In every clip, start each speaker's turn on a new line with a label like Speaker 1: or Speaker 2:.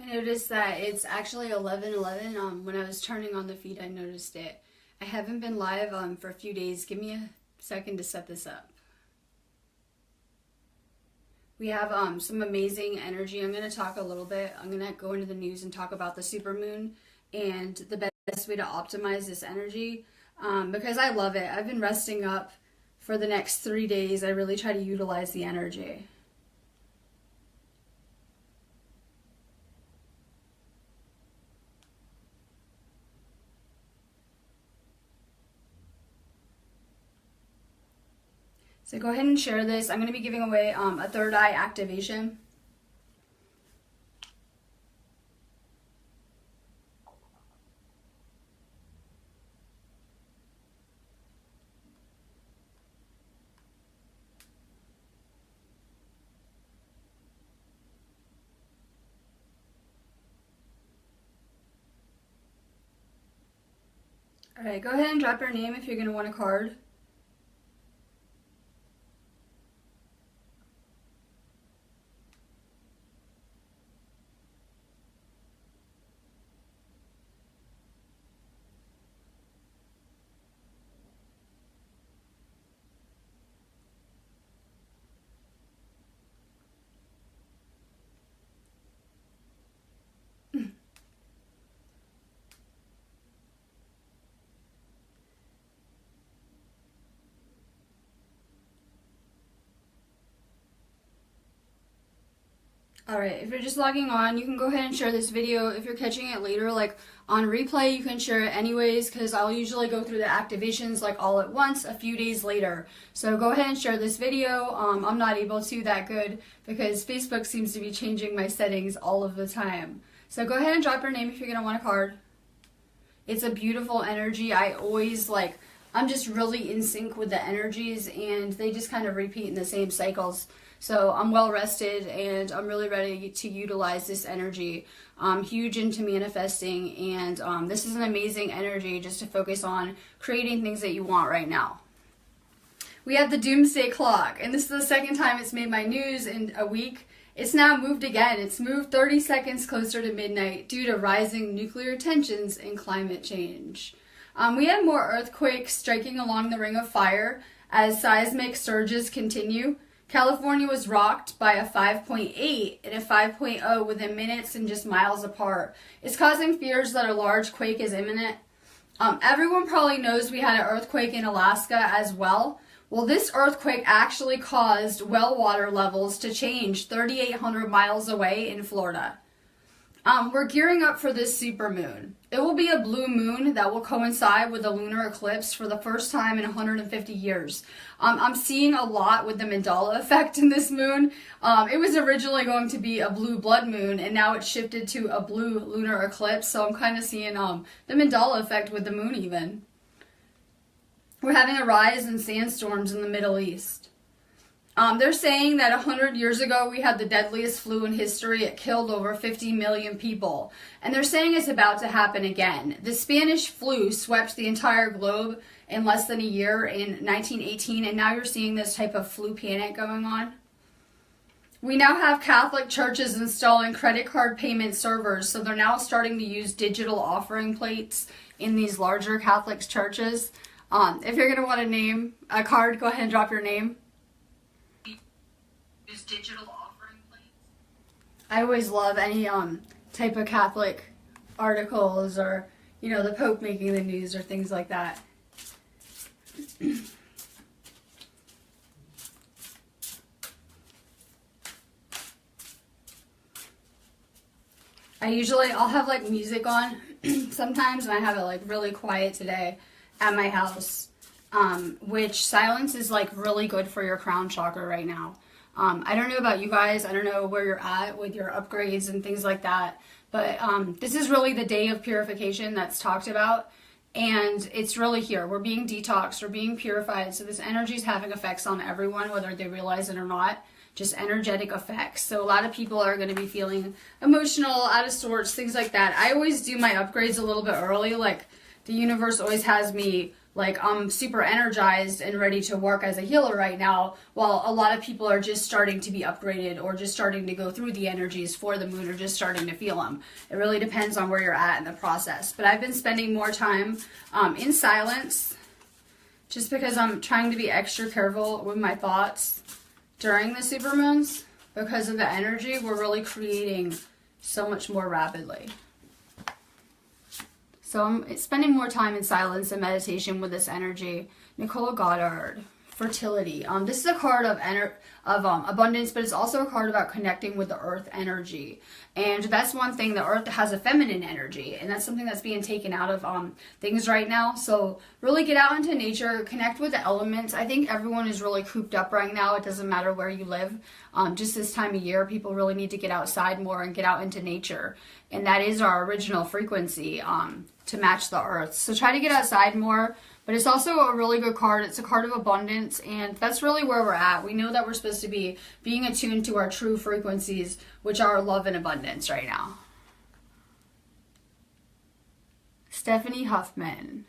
Speaker 1: I noticed that it's actually 11:11. When I was turning on the feed, I noticed it. I haven't been live for a few days. Give me a second to set this up. We have some amazing energy. I'm going to talk a little bit. I'm going to go into the news and talk about the supermoon and the best way to optimize this energy because I love it. I've been resting up for the next 3 days. I really try to utilize the energy. So go ahead and share this. I'm going to be giving away a third eye activation. All right, go ahead and drop your name if you're going to want a card. Alright, if you're just logging on, you can go ahead and share this video. If you're catching it later, like on replay, you can share it anyways, because I'll usually go through the activations like all at once a few days later. So go ahead and share this video. I'm not able to that good because Facebook seems to be changing my settings all of the time. So go ahead and drop your name if you're going to want a card. It's a beautiful energy. I'm just really in sync with the energies, and they just kind of repeat in the same cycles. So I'm well rested, and I'm really ready to utilize this energy. I'm huge into manifesting, and this is an amazing energy just to focus on creating things that you want right now. We have the Doomsday Clock, and this is the second time it's made my news in a week. It's now moved again. It's moved 30 seconds closer to midnight due to rising nuclear tensions and climate change. We have more earthquakes striking along the Ring of Fire as seismic surges continue. California was rocked by a 5.8 and a 5.0 within minutes and just miles apart. It's causing fears that a large quake is imminent. Everyone probably knows we had an earthquake in Alaska as well. Well, this earthquake actually caused well water levels to change 3,800 miles away in Florida. We're gearing up for this supermoon. It will be a blue moon that will coincide with a lunar eclipse for the first time in 150 years. I'm seeing a lot with the Mandela effect in this moon. It was originally going to be a blue blood moon, and now it's shifted to a blue lunar eclipse. So I'm kind of seeing the Mandela effect with the moon even. We're having a rise in sandstorms in the Middle East. They're saying that 100 years ago we had the deadliest flu in history. It killed over 50 million people. And they're saying it's about to happen again. The Spanish flu swept the entire globe in less than a year in 1918, and now you're seeing this type of flu panic going on. We now have Catholic churches installing credit card payment servers, so they're now starting to use digital offering plates in these larger Catholic churches. If you're going to want to name a card, go ahead and drop your name. Use digital offering plates. I always love any type of Catholic articles, or the Pope making the news or things like that. I'll have like music on sometimes, and I have it like really quiet today at my house, which silence is like really good for your crown chakra right now. I don't know about you guys. I don't know where you're at with your upgrades and things like that. But this is really the day of purification that's talked about. And it's really here. We're being detoxed. We're being purified. So this energy is having effects on everyone, whether they realize it or not. Just energetic effects. So a lot of people are going to be feeling emotional, out of sorts, things like that. I always do my upgrades a little bit early. Like the universe always has me Like, I'm super energized and ready to work as a healer right now, while a lot of people are just starting to be upgraded or just starting to go through the energies for the moon or just starting to feel them. It really depends on where you're at in the process. But I've been spending more time in silence, just because I'm trying to be extra careful with my thoughts during the supermoons. Because of the energy, we're really creating so much more rapidly. So I'm spending more time in silence and meditation with this energy. Nicole Goddard, fertility. This is a card of abundance, but it's also a card about connecting with the earth energy. And that's one thing. The earth has a feminine energy, and that's something that's being taken out of things right now. So really get out into nature, connect with the elements. I think everyone is really cooped up right now. It doesn't matter where you live. Just this time of year, people really need to get outside more and get out into nature. And that is our original frequency to match the earth. So try to get outside more. But it's also a really good card. It's a card of abundance, and that's really where we're at. We know that we're supposed to be being attuned to our true frequencies, which are love and abundance right now. Stephanie Huffman.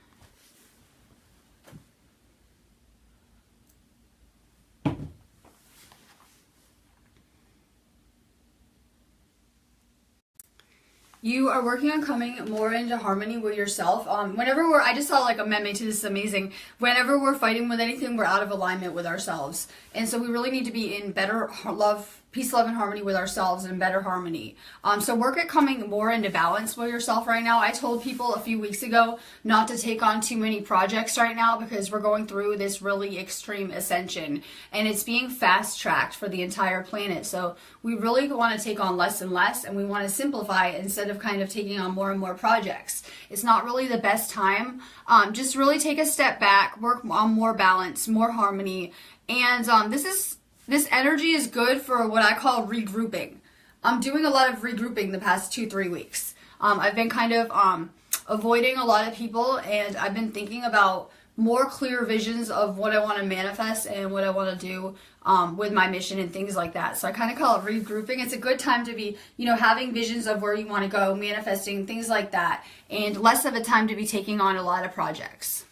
Speaker 1: You are working on coming more into harmony with yourself. I just saw like a meme to this, is amazing. Whenever we're fighting with anything, we're out of alignment with ourselves. And so we really need to be in better love, peace, love, and harmony with ourselves, and better harmony. So work at coming more into balance with yourself right now. I told people a few weeks ago not to take on too many projects right now because we're going through this really extreme ascension, and it's being fast-tracked for the entire planet. So we really want to take on less and less, and we want to simplify instead of kind of taking on more and more projects. It's not really the best time. Just really take a step back, work on more balance, more harmony, and this energy is good for what I call regrouping. I'm doing a lot of regrouping the past 2-3 weeks. I've been kind of avoiding a lot of people, and I've been thinking about more clear visions of what I want to manifest and what I want to do with my mission and things like that. So I kind of call it regrouping. It's a good time to be, having visions of where you want to go, manifesting, things like that, and less of a time to be taking on a lot of projects.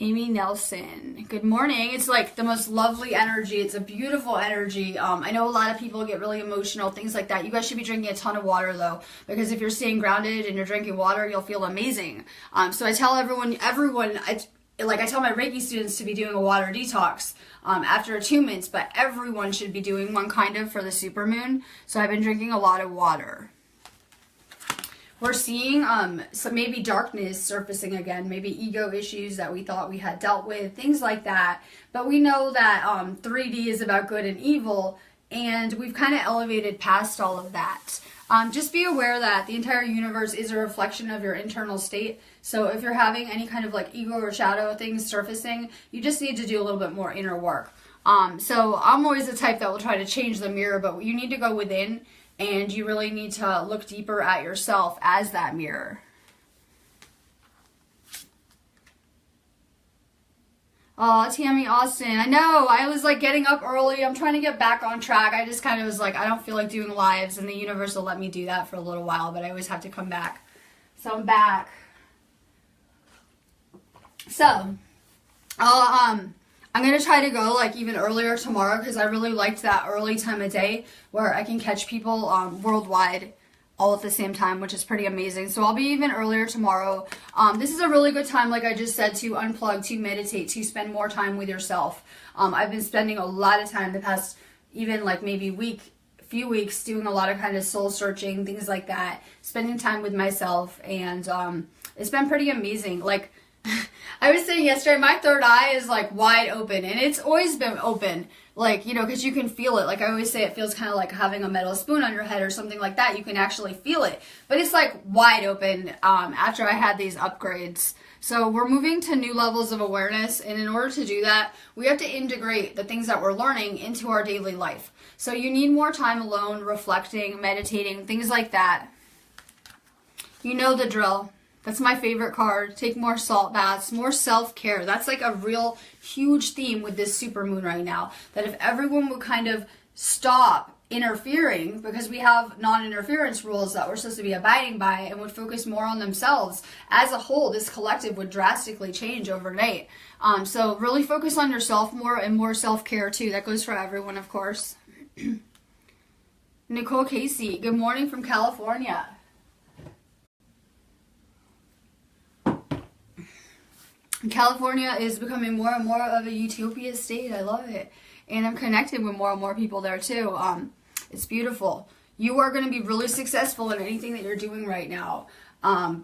Speaker 1: Amy Nelson, good morning. It's like the most lovely energy. It's a beautiful energy. I know a lot of people get really emotional, things like that. You guys should be drinking a ton of water though, because if you're staying grounded and you're drinking water, you'll feel amazing. So I tell everyone, I tell my Reiki students to be doing a water detox after attunements, but everyone should be doing one kind of for the supermoon. So I've been drinking a lot of water. We're seeing some maybe darkness surfacing again, maybe ego issues that we thought we had dealt with, things like that. But we know that 3D is about good and evil, and we've kind of elevated past all of that. Just be aware that the entire universe is a reflection of your internal state. So if you're having any kind of like ego or shadow things surfacing, you just need to do a little bit more inner work. So I'm always the type that will try to change the mirror, but you need to go within. And you really need to look deeper at yourself as that mirror. Oh, Tammy Austin. I know. I was like getting up early. I'm trying to get back on track. I just kind of was like, I don't feel like doing lives, and the universe will let me do that for a little while, but I always have to come back. So I'm back. So, I'm going to try to go like even earlier tomorrow because I really liked that early time of day where I can catch people worldwide all at the same time, which is pretty amazing. So I'll be even earlier tomorrow. This is a really good time, like I just said, to unplug, to meditate, to spend more time with yourself. I've been spending a lot of time the past even like maybe few weeks doing a lot of kind of soul searching, things like that, spending time with myself, and it's been pretty amazing. Like, I was saying yesterday, my third eye is like wide open, and it's always been open, like, because you can feel it. Like I always say, it feels kind of like having a metal spoon on your head or something like that. You can actually feel it, but it's like wide open after I had these upgrades. So we're moving to new levels of awareness, and in order to do that, we have to integrate the things that we're learning into our daily life. So you need more time alone, reflecting, meditating, things like that. You know the drill. That's my favorite card. Take more salt baths, more self-care. That's like a real huge theme with this supermoon right now. That if everyone would kind of stop interfering, because we have non-interference rules that we're supposed to be abiding by, and would focus more on themselves as a whole, this collective would drastically change overnight. So really focus on yourself more, and more self-care too. That goes for everyone, of course. Nicole Casey, good morning from California. California is becoming more and more of a utopia state. I love it. And I'm connected with more and more people there too. It's beautiful. You are going to be really successful in anything that you're doing right now.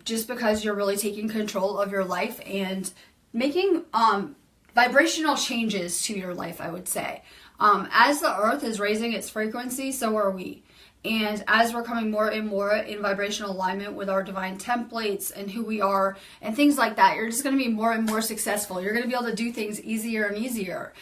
Speaker 1: Just because you're really taking control of your life and making vibrational changes to your life, I would say. As the earth is raising its frequency, so are we. And as we're coming more and more in vibrational alignment with our divine templates and who we are and things like that, you're just going to be more and more successful. You're going to be able to do things easier and easier.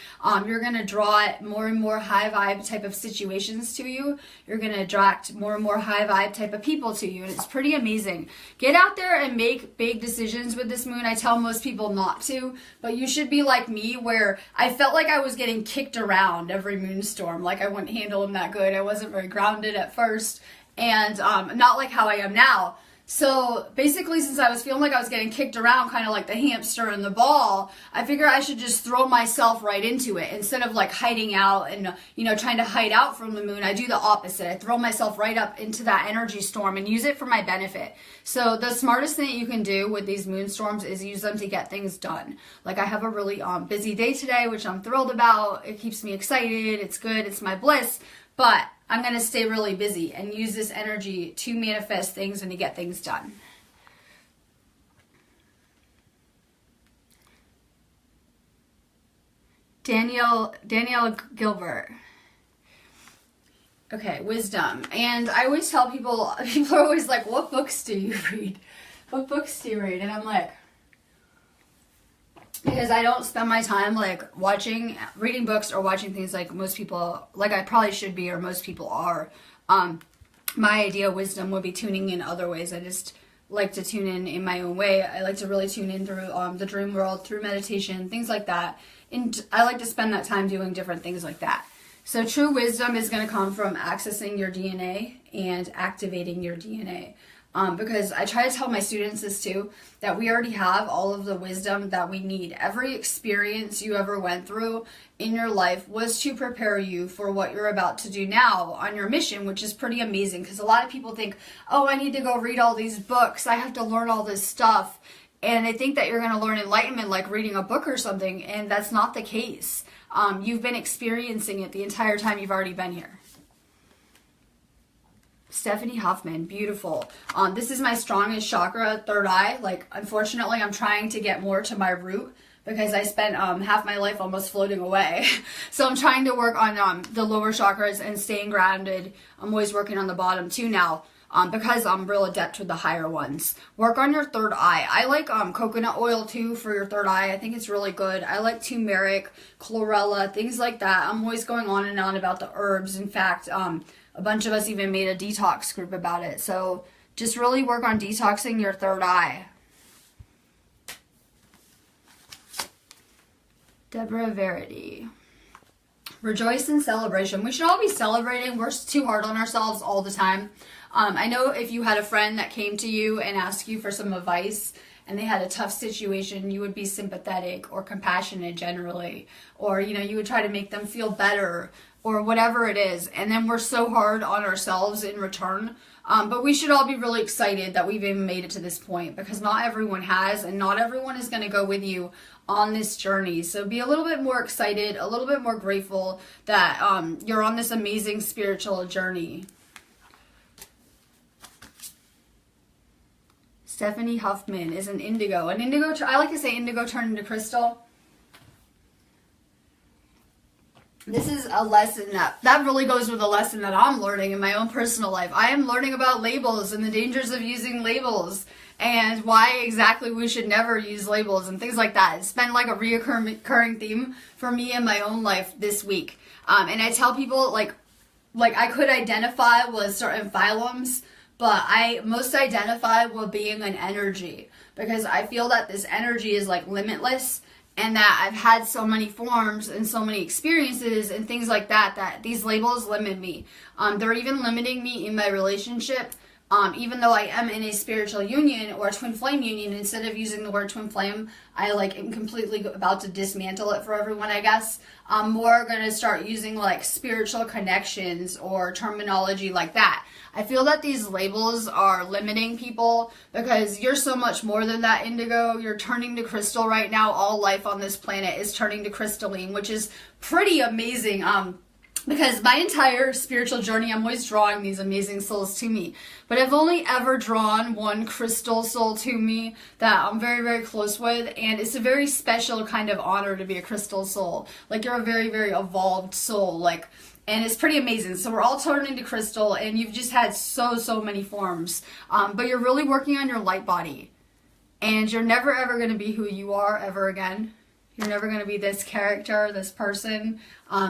Speaker 1: You're going to draw more and more high vibe type of situations to you. You're going to attract more and more high vibe type of people to you. And it's pretty amazing. Get out there and make big decisions with this moon. I tell most people not to, but you should be like me, where I felt like I was getting kicked around every moon storm. Like I wouldn't handle them that good. I wasn't very grounded at first, and not like how I am now. So basically, since I was feeling like I was getting kicked around, kind of like the hamster and the ball, I figured I should just throw myself right into it instead of like hiding out and, you know, trying to hide out from the moon. I do the opposite. I throw myself right up into that energy storm and use it for my benefit. So the smartest thing that you can do with these moon storms is use them to get things done. Like I have a really busy day today, which I'm thrilled about. It keeps me excited. It's good. It's my bliss. But I'm going to stay really busy and use this energy to manifest things and to get things done. Danielle Gilbert. Okay, wisdom. And I always tell people are always like, what books do you read? What books do you read? And I'm like, because I don't spend my time like reading books or watching things like most people, like I probably should be, or most people are. My idea of wisdom would be tuning in other ways. I just like to tune in my own way. I like to really tune in through the dream world, through meditation, things like that. And I like to spend that time doing different things like that. So true wisdom is going to come from accessing your DNA and activating your DNA. Because I try to tell my students this too, that we already have all of the wisdom that we need. Every experience you ever went through in your life was to prepare you for what you're about to do now on your mission, which is pretty amazing. Because a lot of people think, oh, I need to go read all these books. I have to learn all this stuff. And they think that you're going to learn enlightenment like reading a book or something. And that's not the case. You've been experiencing it the entire time you've already been here. Stephanie Huffman, beautiful. This is my strongest chakra, third eye. Like, unfortunately, I'm trying to get more to my root because I spent half my life almost floating away. So I'm trying to work on the lower chakras and staying grounded. I'm always working on the bottom too now because I'm real adept with the higher ones. Work on your third eye. I like coconut oil too for your third eye. I think it's really good. I like turmeric, chlorella, things like that. I'm always going on and on about the herbs. In fact, a bunch of us even made a detox group about it. So just really work on detoxing your third eye. Deborah Verity. Rejoice in celebration. We should all be celebrating. We're too hard on ourselves all the time. I know if you had a friend that came to you and asked you for some advice and they had a tough situation, you would be sympathetic or compassionate generally. Or, you know, you would try to make them feel better or whatever it is. And then we're so hard on ourselves in return. But we should all be really excited that we've even made it to this point, because not everyone has, and not everyone is going to go with you on this journey. So be a little bit more excited, a little bit more grateful that you're on this amazing spiritual journey. Stephanie Huffman is an indigo. An indigo, I like to say indigo turned into crystal. This is a lesson that really goes with a lesson that I'm learning in my own personal life. I am learning about labels and the dangers of using labels and why exactly we should never use labels and things like that. It's been like a recurring theme for me in my own life this week. And I tell people like I could identify with certain phylums, but I most identify with being an energy, because I feel that this energy is like limitless. and that I've had so many forms and so many experiences and things like that, that these labels limit me. They're even limiting me in my relationship. Even though I am in a spiritual union or a twin flame union, instead of using the word twin flame, I like am completely about to dismantle it for everyone, I guess. I'm more going to start using like spiritual connections or terminology like that. I feel that these labels are limiting people because you're so much more than that, Indigo. You're turning to crystal right now. All life on this planet is turning to crystalline, which is pretty amazing. Because my entire spiritual journey, I'm always drawing these amazing souls to me. But I've only ever drawn one crystal soul to me that I'm very, very close with. And it's a very special kind of honor to be a crystal soul. Like, you're a very, very evolved soul. Like, and it's pretty amazing. So we're all turning to crystal, and you've just had so many forms. But you're really working on your light body. And you're never, ever going to be who you are ever again. You're never going to be this character, this person.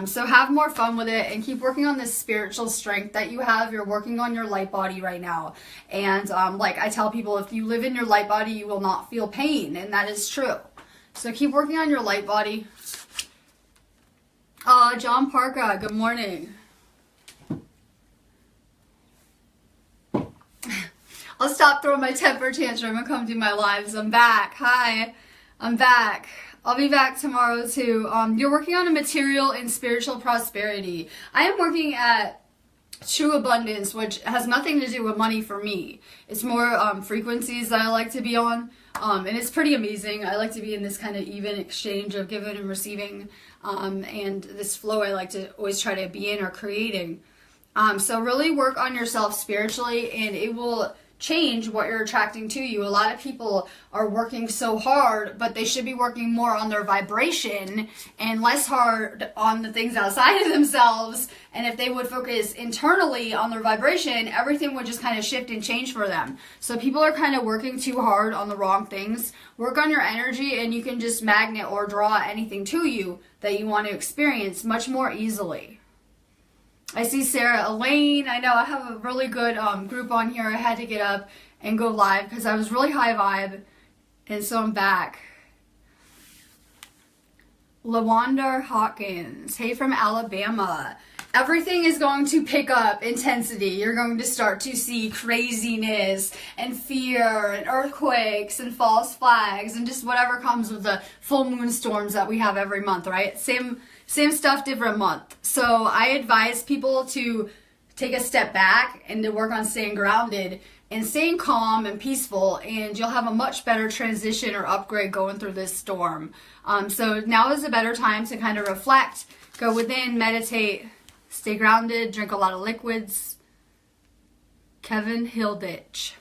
Speaker 1: So have more fun with it and keep working on this spiritual strength that you have. You're working on your light body right now. And like I tell people, if you live in your light body, you will not feel pain. And that is true. So keep working on your light body. John Parka, good morning. I'll stop throwing my temper tantrum and come do my lives. I'm back. Hi, I'm back. I'll be back tomorrow too. You're working on a material and spiritual prosperity. I am working at true abundance, which has nothing to do with money for me. It's more frequencies that I like to be on. And it's pretty amazing. I like to be in this kind of even exchange of giving and receiving. And this flow I like to always try to be in or creating. So really work on yourself spiritually, and it will change what you're attracting to you. A lot of people are working so hard, but they should be working more on their vibration and less hard on the things outside of themselves. And if they would focus internally on their vibration, everything would just kind of shift and change for them. So people are kind of working too hard on the wrong things. Work on your energy, and you can just magnet or draw anything to you that you want to experience much more easily. I see Sarah, Elaine. I know I have a really good group on here. I had to get up and go live because I was really high vibe, and so I'm back. Lawanda Hawkins, hey from Alabama. Everything is going to pick up intensity. You're going to start to see craziness and fear and earthquakes and false flags and just whatever comes with the full moon storms that we have every month, right? Same stuff, different month. So I advise people to take a step back and to work on staying grounded and staying calm and peaceful, and you'll have a much better transition or upgrade going through this storm. So now is a better time to kind of reflect, go within, meditate, stay grounded, drink a lot of liquids. Kevin Hilditch.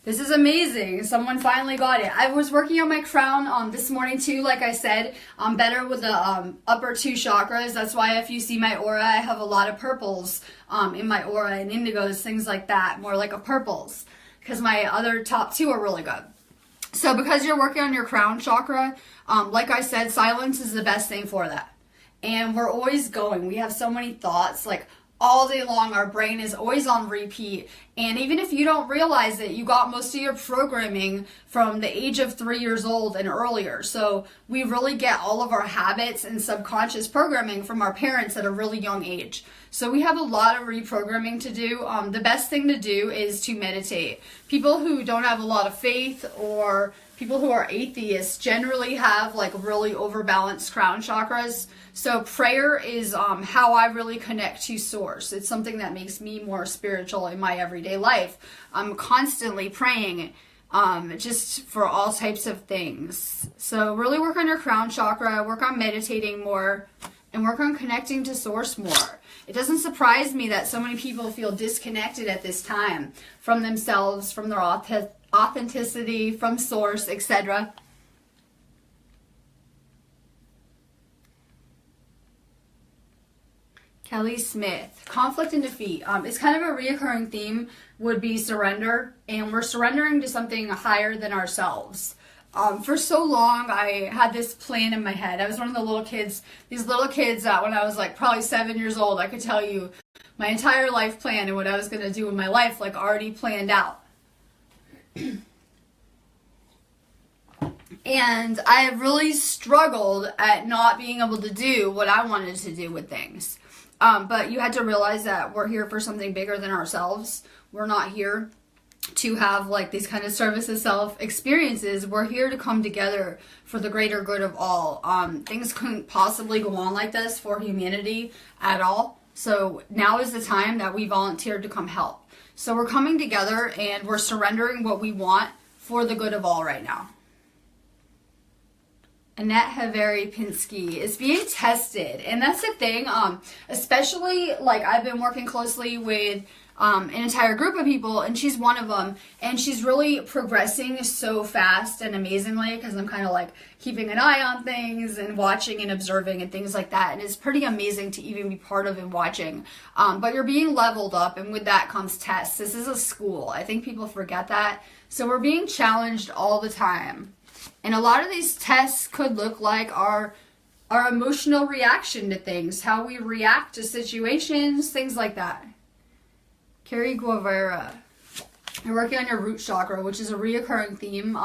Speaker 1: This is amazing. Someone finally got it. I was working on my crown this morning too. Like I said, I'm better with the upper two chakras. That's why if you see my aura, I have a lot of purples in my aura and indigos, things like that. More like a purples because my other top two are really good. So because you're working on your crown chakra, like I said, silence is the best thing for that. And we're always going. We have so many thoughts, like all day long. Our brain is always on repeat. And even if you don't realize it, you got most of your programming from the age of 3 years old and earlier. So we really get all of our habits and subconscious programming from our parents at a really young age. So we have a lot of reprogramming to do. The best thing to do is to meditate. People who don't have a lot of faith or people who are atheists generally have like really overbalanced crown chakras. So prayer is how I really connect to source. It's something that makes me more spiritual in my everyday life. I'm constantly praying just for all types of things. So really work on your crown chakra, work on meditating more, and work on connecting to source more. It doesn't surprise me that so many people feel disconnected at this time from themselves, from their authenticity, from source, etc. Kelly Smith, conflict and defeat. It's kind of a reoccurring theme would be surrender, and we're surrendering to something higher than ourselves. For so long, I had this plan in my head. I was one of the little kids, these little kids that when I was like probably 7 years old, I could tell you my entire life plan and what I was going to do in my life, like already planned out. And I have really struggled at not being able to do what I wanted to do with things. But you had to realize that we're here for something bigger than ourselves. We're not here to have like these kind of service of self experiences. We're here to come together for the greater good of all. Things couldn't possibly go on like this for humanity at all. So now is the time that we volunteered to come help. So we're coming together and we're surrendering what we want for the good of all right now. Annette Haveri Pinsky is being tested, and that's the thing, especially like I've been working closely with an entire group of people, and she's one of them, and she's really progressing so fast and amazingly because I'm kind of like keeping an eye on things and watching and observing and things like that, and it's pretty amazing to even be part of and watching. But you're being leveled up, and with that comes tests. This is a school. I think people forget that. So we're being challenged all the time. And a lot of these tests could look like our emotional reaction to things, how we react to situations, things like that. Carrie Guevara, you're working on your root chakra, which is a reoccurring theme.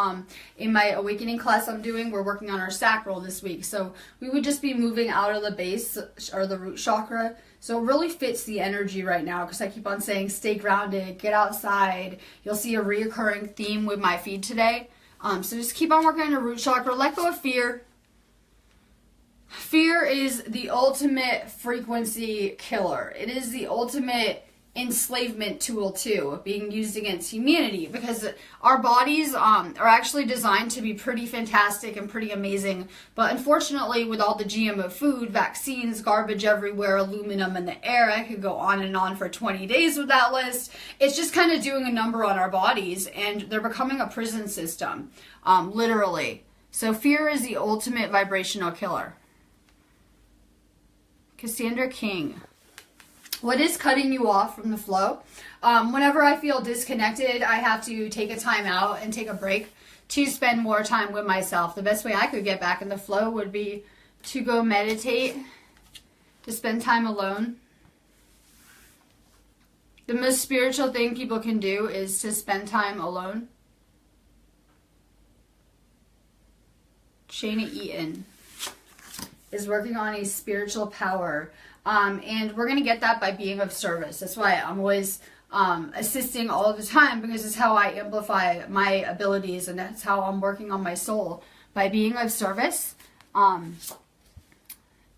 Speaker 1: In my awakening class I'm doing, we're working on our sacral this week. So we would just be moving out of the base or the root chakra. So it really fits the energy right now because I keep on saying stay grounded, get outside. You'll see a reoccurring theme with my feed today. So just keep on working on your root chakra. Let go of fear. Fear is the ultimate frequency killer. It is the ultimate enslavement tool too, being used against humanity, because our bodies are actually designed to be pretty fantastic and pretty amazing, but unfortunately with all the GMO food, vaccines, garbage everywhere, aluminum in the air, I could go on and on for 20 days with that list. It's just kind of doing a number on our bodies, and they're becoming a prison system, literally. So fear is the ultimate vibrational killer. Cassandra King. What is cutting you off from the flow? Whenever I feel disconnected, I have to take a time out and take a break to spend more time with myself. The best way I could get back in the flow would be to go meditate, to spend time alone. The most spiritual thing people can do is to spend time alone. Shana Eaton is working on a spiritual power. And we're going to get that by being of service. That's why I'm always assisting all the time, because it's how I amplify my abilities, and that's how I'm working on my soul, by being of service. And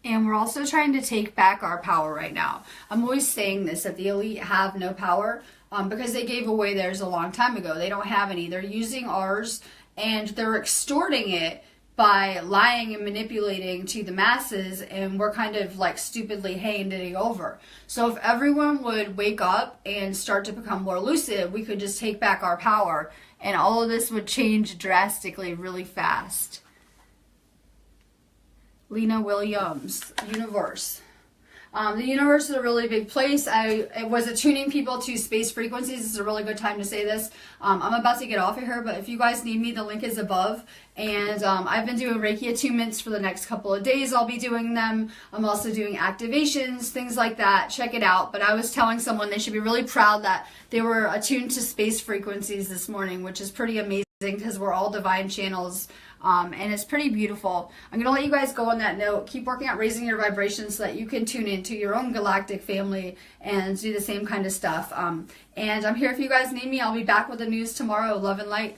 Speaker 1: we're also trying to take back our power right now. I'm always saying this, that the elite have no power because they gave away theirs a long time ago. They don't have any. They're using ours, and they're extorting it by lying and manipulating to the masses, and we're kind of like stupidly handing it over. So if everyone would wake up and start to become more lucid, we could just take back our power, and all of this would change drastically really fast. Lena Williams, Universe. The universe is a really big place. I was attuning people to space frequencies. This is a really good time to say this. I'm about to get off of here, but if you guys need me, the link is above. And I've been doing Reiki attunements for the next couple of days. I'll be doing them. I'm also doing activations, things like that. Check it out. But I was telling someone they should be really proud that they were attuned to space frequencies this morning, which is pretty amazing because we're all divine channels. And it's pretty beautiful. I'm going to let you guys go on that note. Keep working at raising your vibrations so that you can tune into your own galactic family and do the same kind of stuff. And I'm here if you guys need me. I'll be back with the news tomorrow. Love and light.